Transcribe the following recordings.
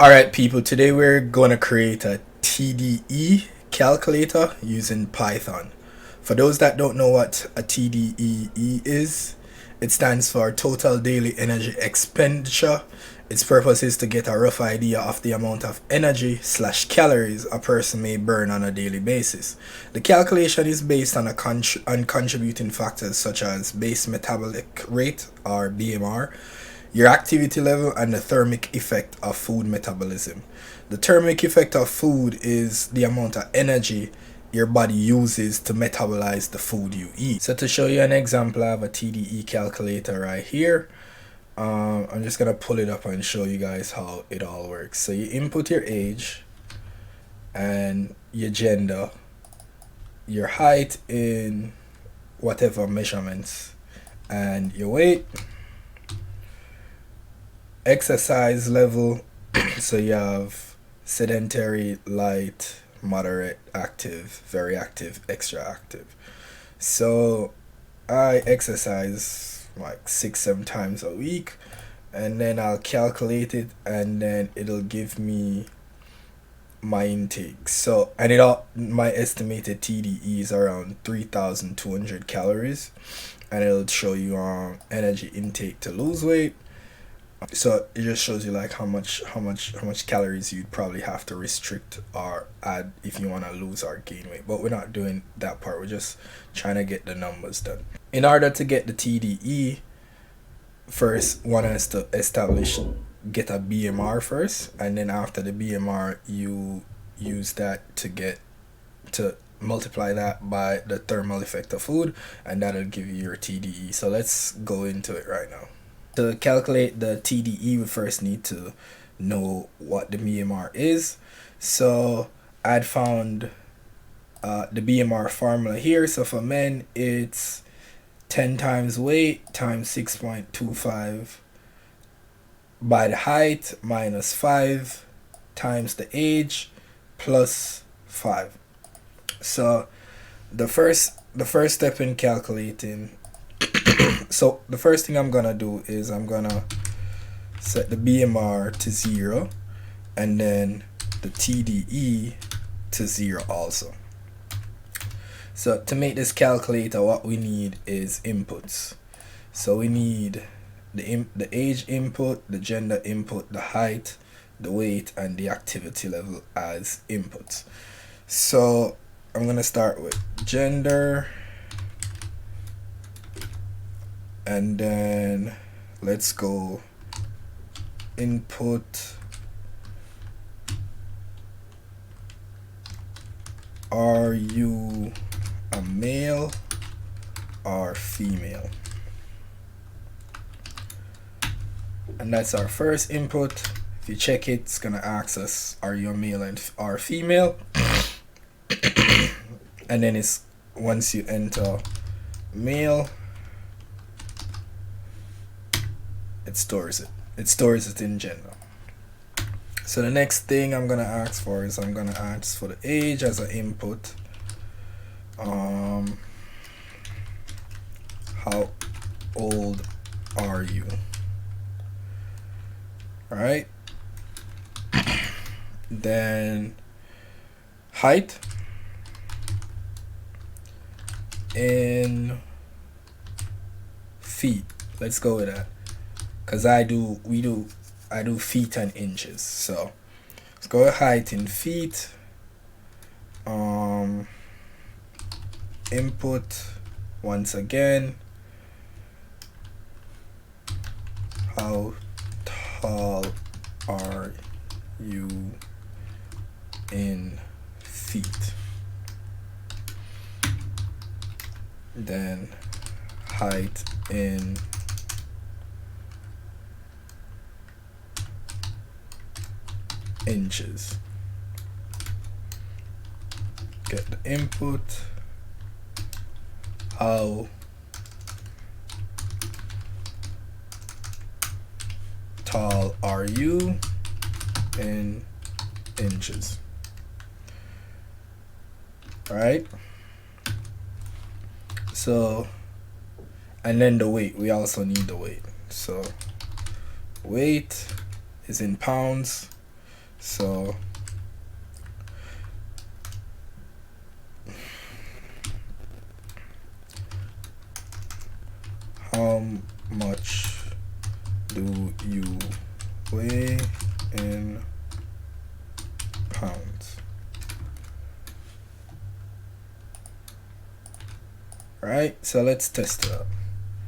Alright people, today we're going to create a TDE calculator using Python. For those that don't know what a TDEE is, it stands for Total Daily Energy Expenditure. Its purpose is to get a rough idea of the amount of energy / calories a person may burn on a daily basis. The calculation is based on contributing factors such as base metabolic rate or BMR, your activity level, and the thermic effect of food metabolism. The thermic effect of food is the amount of energy your body uses to metabolize the food you eat. So to show you an example, I have a TDE calculator right here. I'm just gonna pull it up and show you guys how it all works. So you input your age and your gender, your height in whatever measurements, and your weight, exercise level. So you have sedentary, light, moderate, active, very active, extra active. So I exercise like 6-7 times a week, and then I'll calculate it, and then it'll give me my intake. So and my estimated TDE is around 3,200 calories, and it'll show you energy intake to lose weight. So it just shows you like how much calories you'd probably have to restrict or add if you want to lose or gain weight. But we're not doing that part. We're just trying to get the numbers done. In order to get the TDE, first one has to get a BMR first, and then after the BMR you use that to multiply that by the thermal effect of food, and that'll give you your TDE. So let's go into it right now. To calculate the TDE, we first need to know what the BMR is. So I'd found the BMR formula here. So for men, it's 10 times weight times 6.25 by the height minus 5 times the age plus 5. So the first step in calculating, so the first thing I'm gonna do is I'm gonna set the BMR to 0 and then the TDE to 0 also. So to make this calculator, what we need is inputs. So we need the age input, the gender input, the height, the weight, and the activity level as inputs. So I'm gonna start with gender, and then let's go input. Are you a male or female? And that's our first input. If you check it, it's gonna ask us, are you a male or female? And then it's once you enter male, it stores it in gender. So the next thing I'm gonna ask for is I'm gonna ask for the age as an input. How old are you? All right. Then height in feet. Let's go with that, because I do feet and inches. So let's go with height in feet. Input once again, how tall are you in feet? Then height in inches. Get the input, how tall are you in inches? All right. So, and then the weight, we also need the weight. So weight is in pounds. So how much do you weigh in pounds? Right, so let's test it out.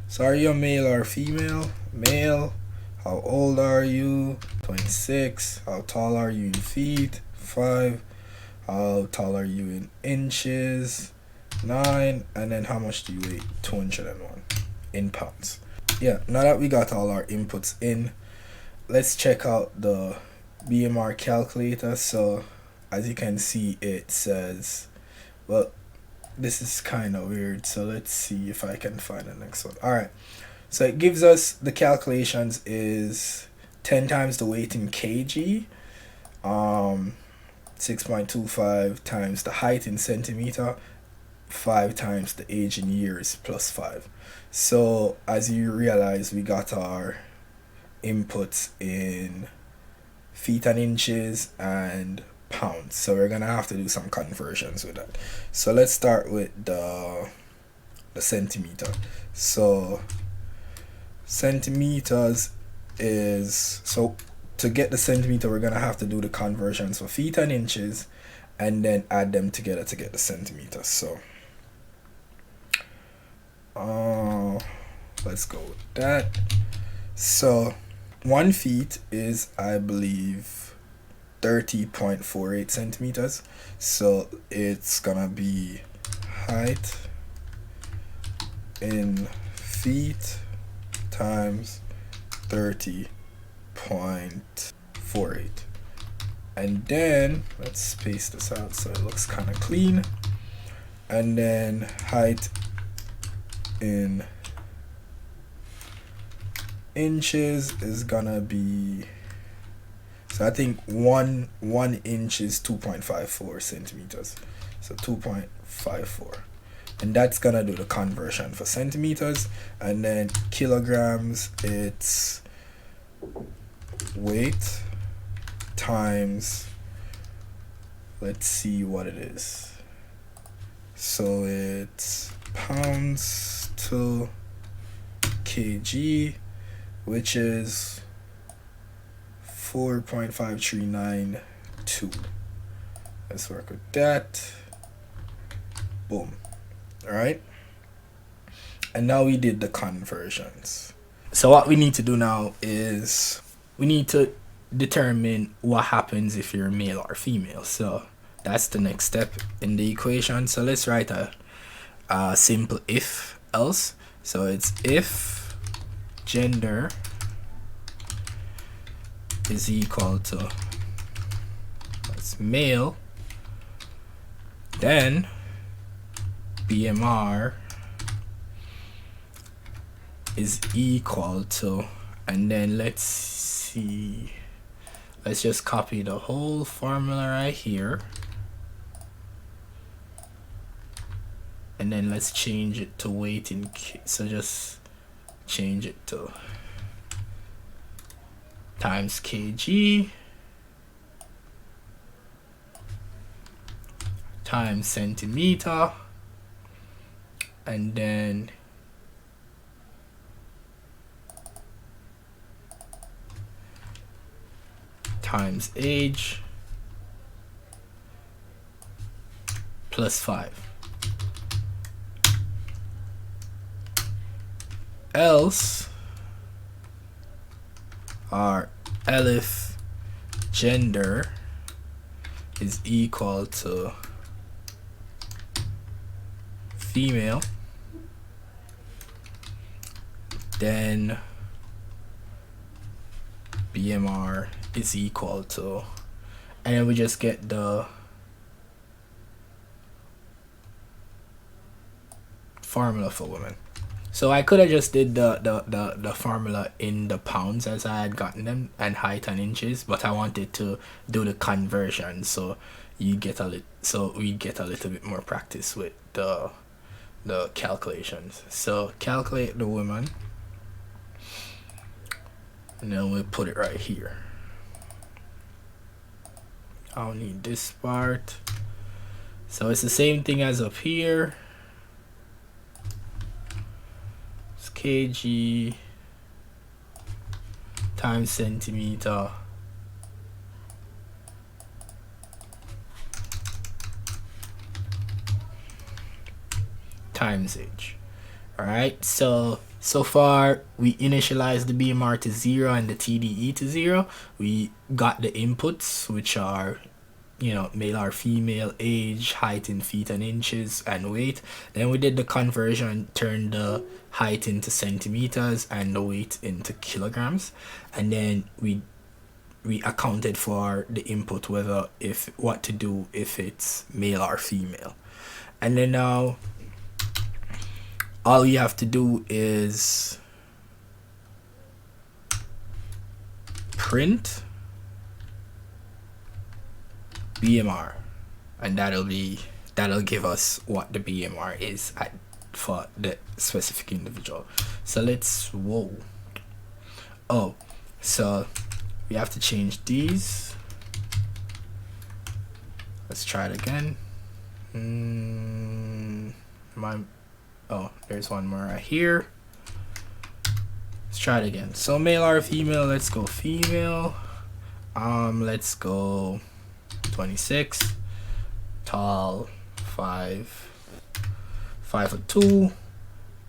So are you a male or female? Male. How old are you? 26. How tall are you in feet? 5. How tall are you in inches? 9. And then how much do you weigh? 201 in pounds. Yeah, now that we got all our inputs in, let's check out the BMR calculator. So as you can see, it says, well, this is kind of weird, so let's see if I can find the next one. All right, so it gives us the calculations is 10 times the weight in kg, 6.25 times the height in centimeter, 5 times the age in years plus 5. So as you realize, we got our inputs in feet and inches and pounds, so we're gonna have to do some conversions with that. So let's start with the centimeter. So centimeters is, so to get the centimeter, we're gonna have to do the conversions for feet and inches and then add them together to get the centimeter. So let's go with that. So 1 feet is, I believe, 30.48 centimeters. So it's gonna be height in feet times 30.48. And then let's space this out so it looks kind of clean. And then height in inches is gonna be, so I think one inch is 2.54 centimeters. So 2.54. And that's gonna do the conversion for centimeters. And then kilograms, it's weight times, let's see what it is. So it's pounds to kg, which is 4.5392. Let's work with that. Boom. All right. And now we did the conversions. So what we need to do now is we need to determine what happens if you're male or female. So that's the next step in the equation. So let's write a simple if else. So it's if gender is equal to, that's male, then BMR is equal to, and then let's see, let's just copy the whole formula right here, and then let's change it to weight in so just change it to times kg times centimeter, and then times age plus 5. Else, our elif gender is equal to female, then BMR is equal to, and then we just get the formula for women. So I could have just did the formula in the pounds as I had gotten them, and height and inches, but I wanted to do the conversion so we get a little bit more practice with the calculations. So calculate the woman, and then we'll put it right here. I don't need this part. So it's the same thing as up here. It's kg times centimeter times h. Alright, so far we initialized the BMR to 0 and the TDE to 0. We got the inputs, which are, you know, male or female, age, height in feet and inches, and weight. Then we did the conversion, turned the height into centimeters and the weight into kilograms. And then we accounted for the input, whether what to do if it's male or female. And then now all you have to do is print BMR, and that'll give us what the BMR is for the specific individual. So let's so we have to change these. Let's try it again. There's one more right here. Let's try it again. So male or female, let's go female. Let's go 26, tall, 5'2",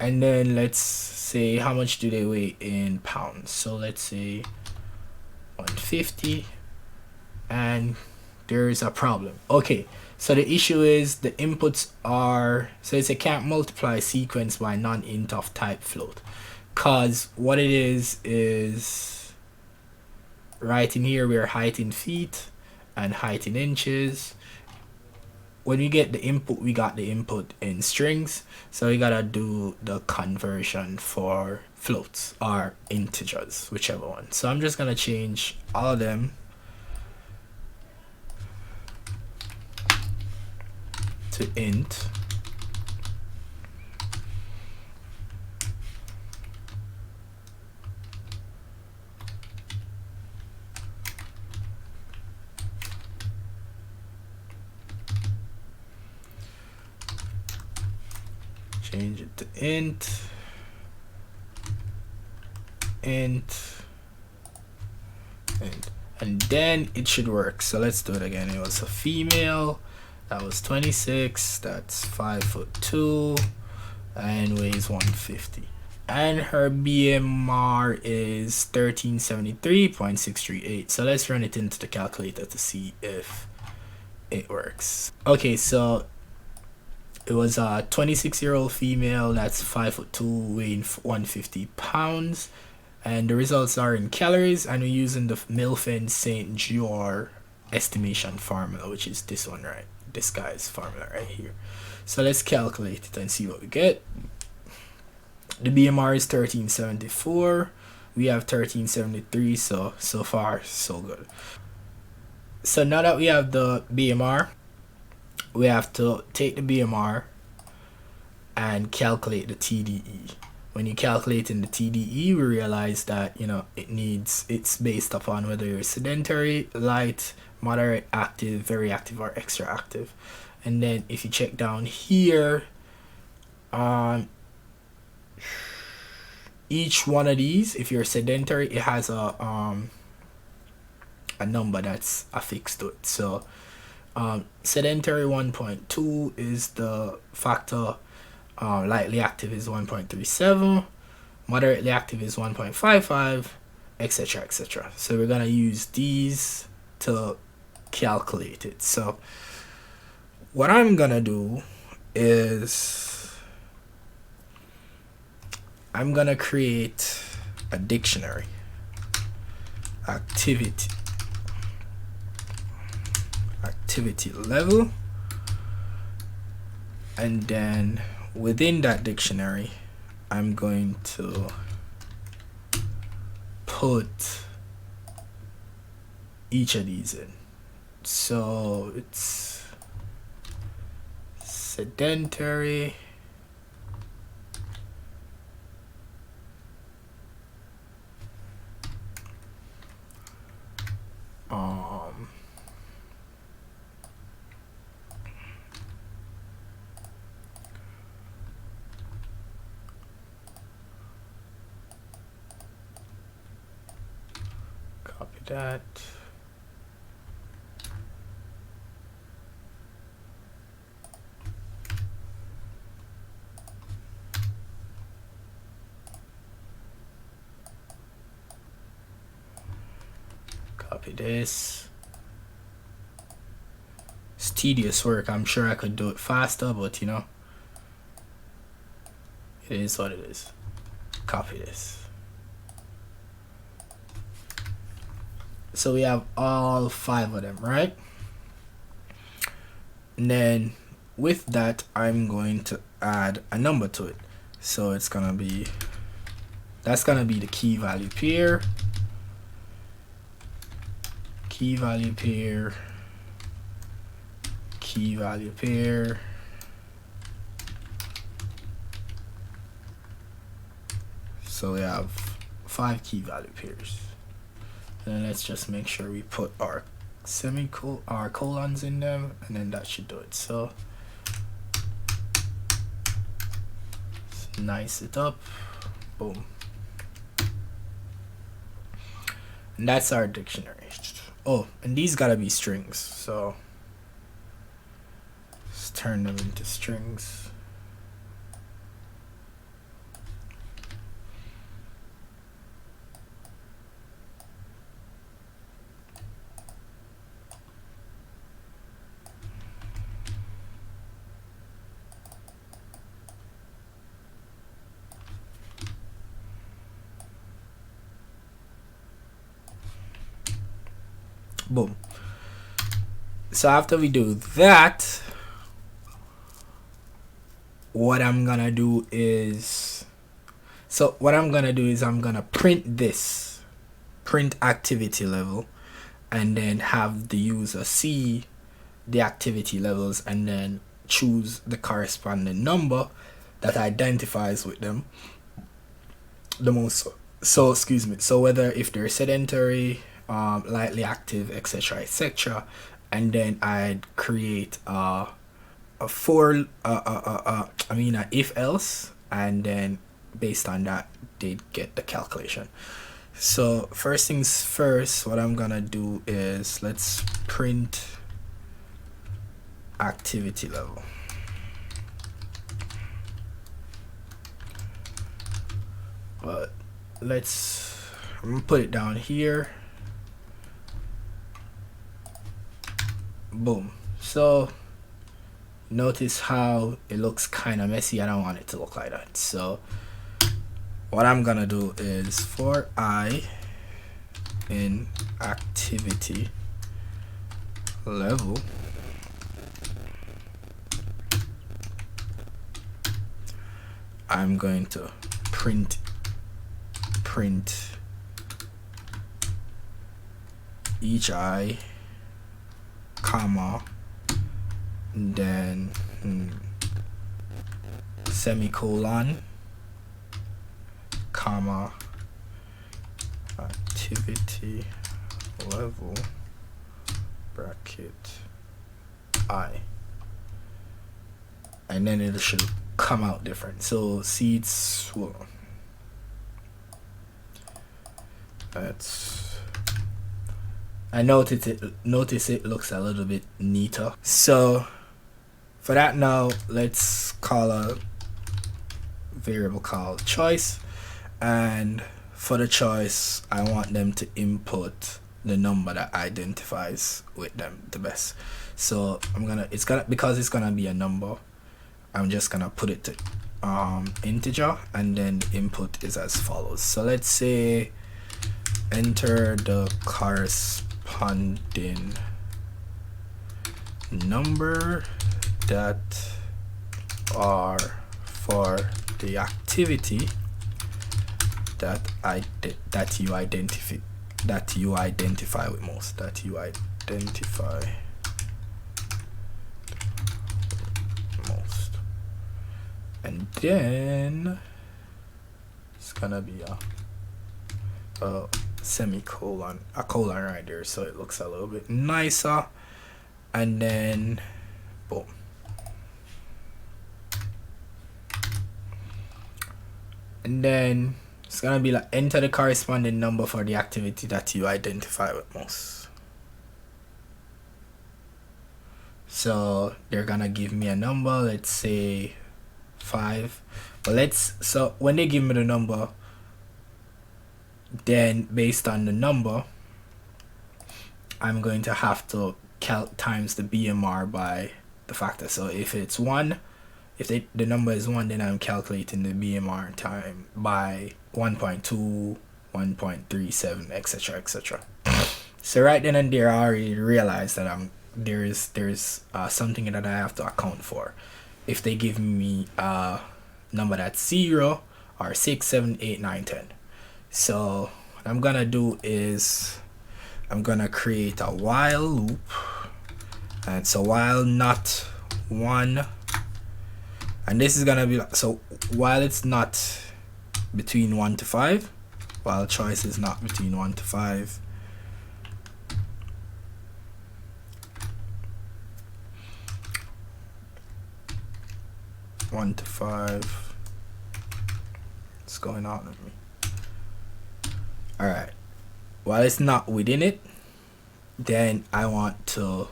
and then let's say how much do they weigh in pounds. So let's say 150, and there's a problem. Okay, so the issue is the inputs are, so it's a can't multiply sequence by non-int of type float, cause what it is right in here we're height in feet and height in inches. When we get the input, we got the input in strings, so we gotta do the conversion for floats or integers, whichever one. So I'm just gonna change all of them to int. Change it to int, and then it should work. So let's do it again. It was a female, that was 26, that's 5'2", and weighs 150, and her BMR is 1373.638. So let's run it into the calculator to see if it works. Okay, so it was a 26-year-old female, that's 5'2", weighing 150 pounds, and the results are in calories, and we're using the Milfen St. Jeor estimation formula, which is this one, right? This guy's formula right here. So let's calculate it and see what we get. The BMR is 1374. We have 1373, so far so good. So now that we have the BMR, we have to take the BMR and calculate the TDE. When you calculate in the TDE, we realize that, you know, it's based upon whether you're sedentary, light, moderate, active, very active, or extra active. And then if you check down here, each one of these, if you're sedentary, it has a number that's affixed to it. So sedentary 1.2 is the factor, lightly active is 1.37, moderately active is 1.55, etc., etc. So we're gonna use these to calculate it. So what I'm gonna do is I'm gonna create a dictionary, activity level, and then within that dictionary I'm going to put each of these in. So it's sedentary, that. Copy this. It's tedious work. I'm sure I could do it faster, but you know, it is what it is. Copy this. So we have all 5 of them, right? And then with that, I'm going to add a number to it. So it's gonna be, that's gonna be the key value pair. Key value pair. Key value pair. So we have 5 key value pairs. And then let's just make sure we put our our colons in them, and then that should do it. So let's nice it up. Boom. And that's our dictionary. Oh, and these gotta be strings, so let's turn them into strings. Boom. So after we do that, what I'm gonna do is, I'm gonna print this, print activity level, and then have the user see the activity levels and then choose the corresponding number that identifies with them the most. So excuse me, so whether if they're sedentary, lightly active, etc., etc., and then I'd create a if else, and then based on that they'd get the calculation. So first things first, what I'm gonna do is let's print activity level. But I'm gonna put it down here. Boom. So notice how it looks kind of messy. I don't want it to look like that. So what I'm gonna do is for I in activity level, I'm going to print each I, comma, and then semicolon, comma, activity level, bracket I, and then it should come out different. So see, it's, well, that's, I notice it looks a little bit neater. So for that, now let's call a variable called choice, and for the choice I want them to input the number that identifies with them the best. So because it's gonna be a number, I'm just gonna put it to integer, and then the input is as follows. So let's say enter the corresponding number that are for the activity that you identify with most, and then it's gonna be a semicolon, a colon right there, so it looks a little bit nicer. And then boom. And then It's gonna be like enter the corresponding number for the activity that you identify with most. So they're gonna give me a number, let's say 5. But so when they give me the number, then based on the number, I'm going to have to times the BMR by the factor. So if it's 1, if the number is 1, then I'm calculating the BMR time by 1.2, 1.37, etc., etc. So right then and there, I already realized that there's something that I have to account for. If they give me a number that's 0 or 6, 7, 8, 9, 10. So what I'm gonna do is I'm gonna create a while loop, and so while not 1, and this is gonna be so while it's not between 1 to 5, while choice is not between 1 to 5, what's going on with me? Alright, while it's not within it, then I want to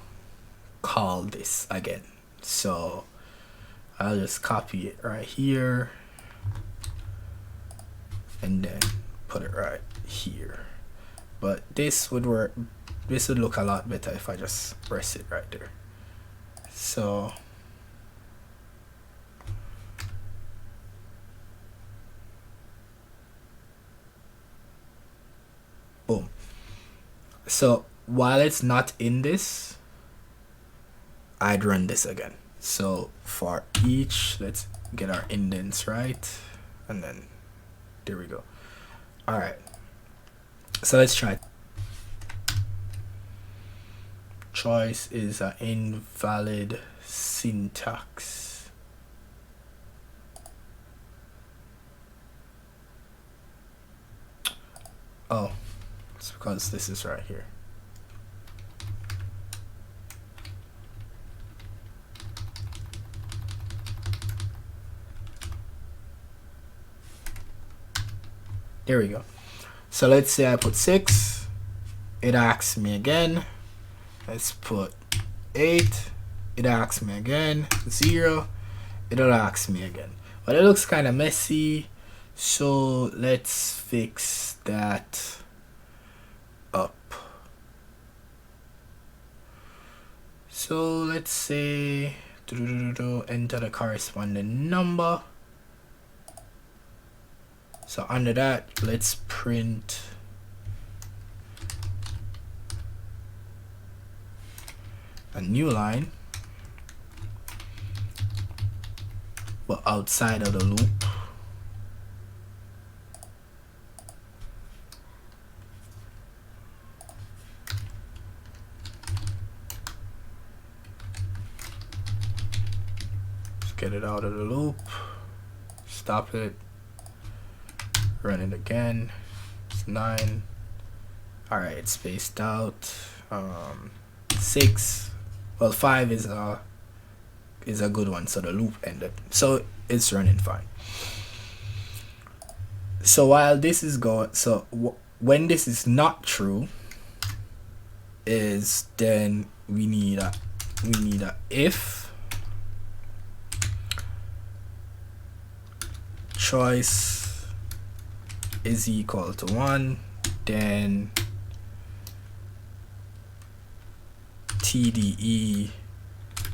call this again. So I'll just copy it right here and then put it right here. But this would work, this would look a lot better if I just press it right there. So boom. So while it's not in this, I'd run this again. So for each, let's get our indents right, and then there we go. All right, so let's try. Choice is an invalid syntax. Oh, it's because this is right here. There we go. So let's say I put 6. It asks me again. Let's put 8. It asks me again. 0. It'll ask me again. But it looks kind of messy. So let's fix that up. So let's say enter the corresponding number. So under that, let's print a new line, but outside of the loop. Let's get it out of the loop, stop it, run it again. It's 9. All right, it's spaced out. 6. Well, 5 is a good one, so the loop ended. So it's running fine. So while this is going, so when this is not true, is then we need a if choice is equal to 1, then TDE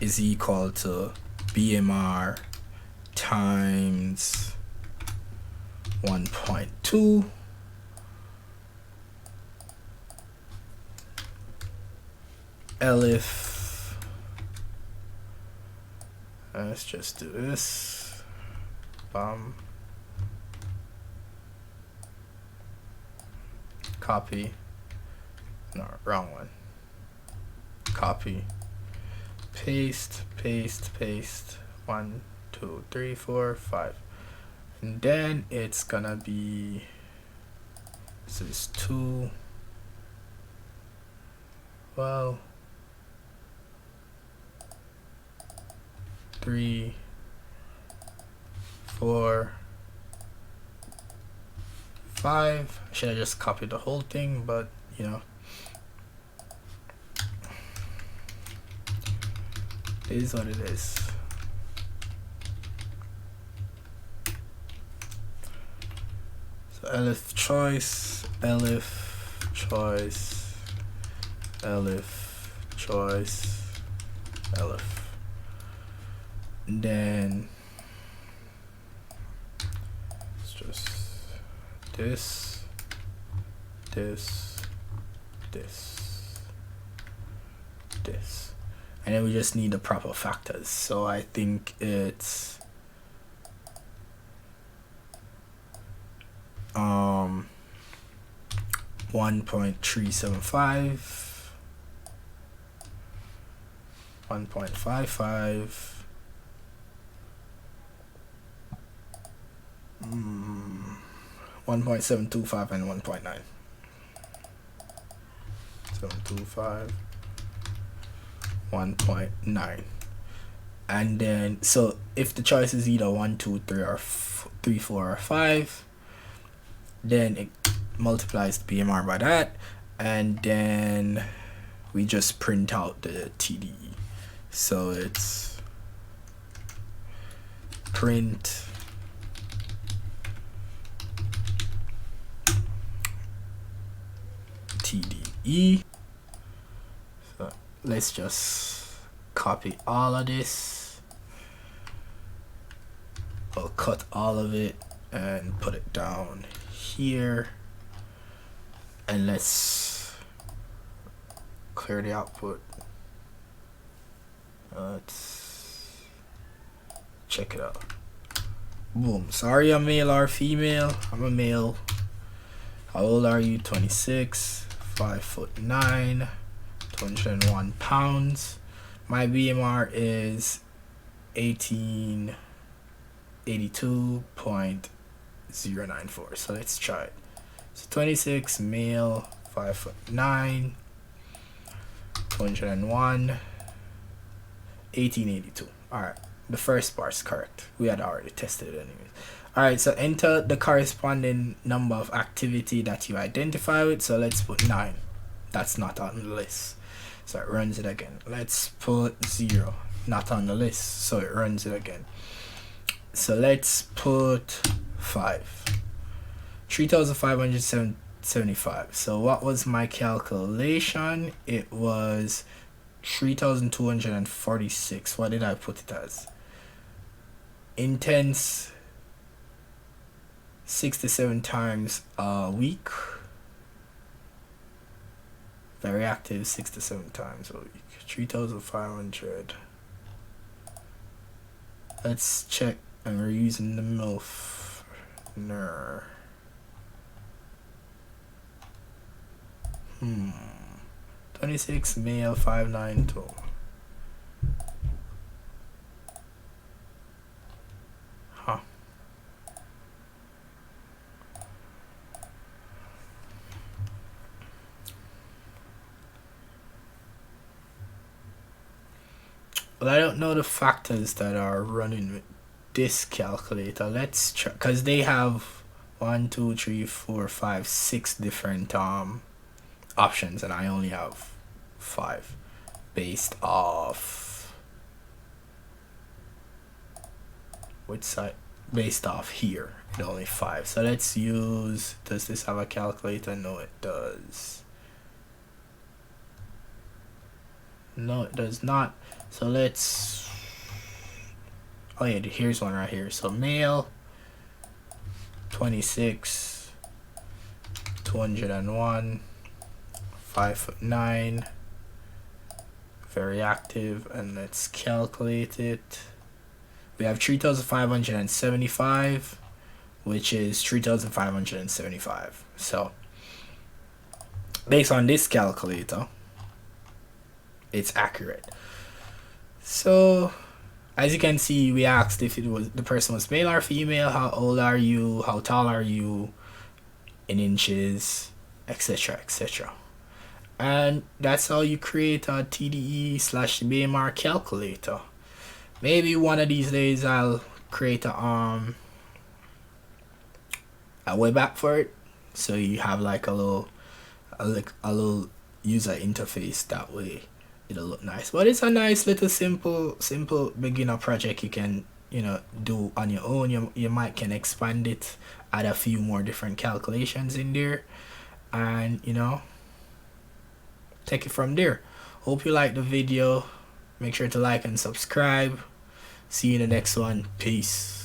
is equal to BMR times 1.2 elif, let's just do this, copy, no, wrong one, copy, paste, 1, 2, 3, 4, 5, and then it's gonna be, this is 2, well, 3, 4, 5. I should have just copied the whole thing, but you know, it is what it is. So elif choice, elif choice, elif choice, elif. And then it's just this, this, this, this. And then we just need the proper factors. So I think it's 1.375, 1.55, 1.725 and 1.9. 725, 1.9. And then so if the choice is either 1, 2, 3 or 3, 4 or 5, then it multiplies the BMR by that, and then we just print out the TDE. So it's print TDE. So let's just copy all of this. I'll cut all of it and put it down here, and let's clear the output. Let's check it out. Boom. Sorry, I'm male or female. I'm a male. How old are you? 26, 5'9", 201 pounds. My BMR is 1882.094. So let's try it. So 26, male, 5'9", 201, 1882. Alright, the first part's correct. We had already tested it anyways. Alright, so enter the corresponding number of activity that you identify with. So let's put 9. That's not on the list. So it runs it again. Let's put 0. Not on the list. So it runs it again. So let's put 5. 3,575. So what was my calculation? It was 3,246. What did I put it as? Intense 6 to 7 times a week. Very active 6 to 7 times a week. 3,500. Let's check, and we're using the MILF. 26, male, 592. Huh. Well, I don't know the factors that are running with this calculator. Let's try, because they have 1, 2, 3, 4, 5, 6 different options, and I only have 5 based off which side? Based off here, and only 5. So let's use, does this have a calculator? No, it does. No, it does not. So let's, oh yeah, here's one right here. So male, 26, 201, 5'9", very active, and let's calculate it. We have 3,575, which is 3,575. So based on this calculator, it's accurate. So as you can see, we asked if it was, the person was male or female, how old are you, how tall are you in inches, etc., etc. And that's how you create a TDE/BMR calculator. Maybe one of these days I'll create a web app for it, So you have like a little user interface that way. It'll look nice. But it's a nice little simple beginner project you can, do on your own. You might can expand it, add a few more different calculations in there, and take it from there. Hope you like the video. Make sure to like and subscribe. See you in the next one. Peace.